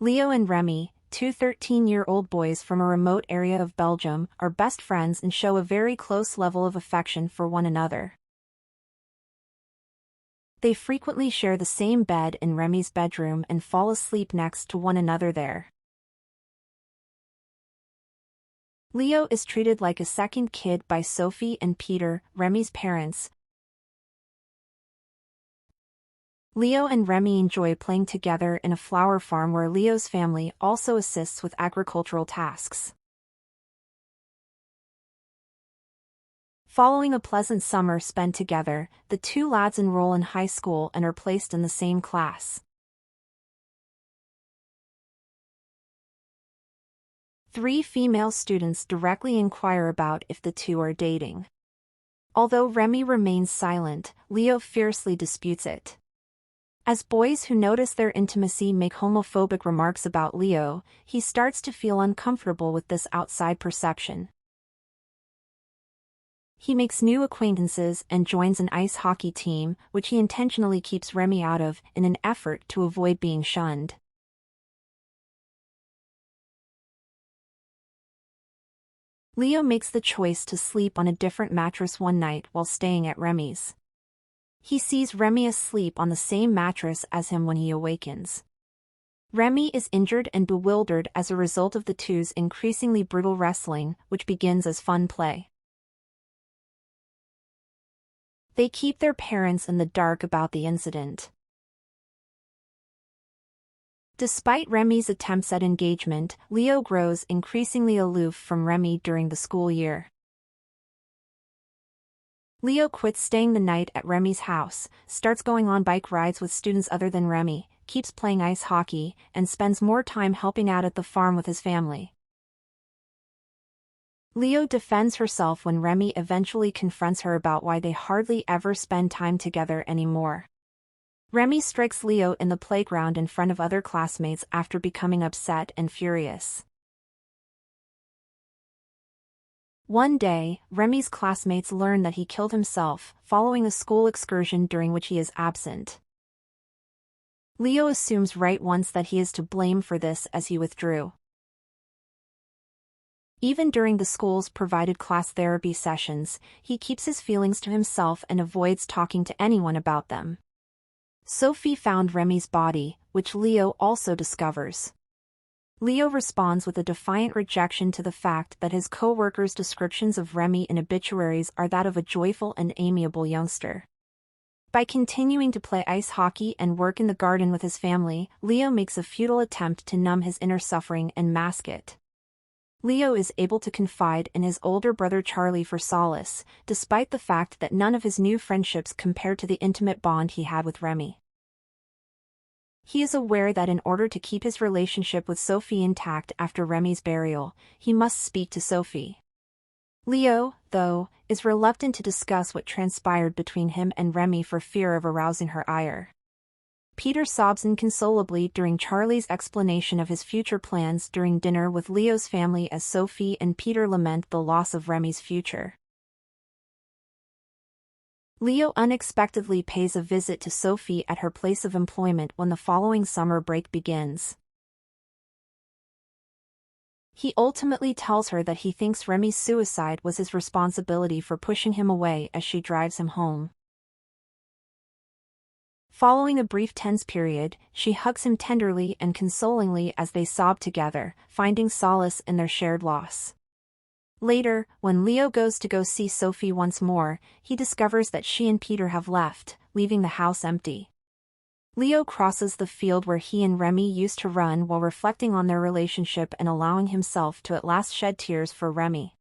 Leo and Remy, two 13-year-old boys from a remote area of Belgium, are best friends and show a very close level of affection for one another. They frequently share the same bed in Remy's bedroom and fall asleep next to one another there. Leo is treated like a second kid by Sophie and Peter, Remy's parents. Leo and Remy enjoy playing together in a flower farm where Leo's family also assists with agricultural tasks. Following a pleasant summer spent together, the two lads enroll in high school and are placed in the same class. 3 female students directly inquire about if the two are dating. Although Remy remains silent, Leo fiercely disputes it. As boys who notice their intimacy make homophobic remarks about Leo, he starts to feel uncomfortable with this outside perception. He makes new acquaintances and joins an ice hockey team, which he intentionally keeps Remy out of in an effort to avoid being shunned. Leo makes the choice to sleep on a different mattress one night while staying at Remy's. He sees Remy asleep on the same mattress as him when he awakens. Remy is injured and bewildered as a result of the two's increasingly brutal wrestling, which begins as fun play. They keep their parents in the dark about the incident. Despite Remy's attempts at engagement, Leo grows increasingly aloof from Remy during the school year. Leo quits staying the night at Remy's house, starts going on bike rides with students other than Remy, keeps playing ice hockey, and spends more time helping out at the farm with his family. Leo defends herself when Remy eventually confronts her about why they hardly ever spend time together anymore. Remy strikes Leo in the playground in front of other classmates after becoming upset and furious. One day, Remy's classmates learn that he killed himself, following a school excursion during which he is absent. Leo assumes right once that he is to blame for this as he withdrew. Even during the school's provided class therapy sessions, he keeps his feelings to himself and avoids talking to anyone about them. Sophie found Remy's body, which Leo also discovers. Leo responds with a defiant rejection to the fact that his co-workers' descriptions of Remy in obituaries are that of a joyful and amiable youngster. By continuing to play ice hockey and work in the garden with his family, Leo makes a futile attempt to numb his inner suffering and mask it. Leo is able to confide in his older brother Charlie for solace, despite the fact that none of his new friendships compare to the intimate bond he had with Remy. He is aware that in order to keep his relationship with Sophie intact after Remy's burial, he must speak to Sophie. Leo, though, is reluctant to discuss what transpired between him and Remy for fear of arousing her ire. Peter sobs inconsolably during Charlie's explanation of his future plans during dinner with Leo's family as Sophie and Peter lament the loss of Remy's future. Leo unexpectedly pays a visit to Sophie at her place of employment when the following summer break begins. He ultimately tells her that he thinks Remy's suicide was his responsibility for pushing him away as she drives him home. Following a brief tense period, she hugs him tenderly and consolingly as they sob together, finding solace in their shared loss. Later, when Leo goes to go see Sophie once more, he discovers that she and Peter have left, leaving the house empty. Leo crosses the field where he and Remy used to run while reflecting on their relationship and allowing himself to at last shed tears for Remy.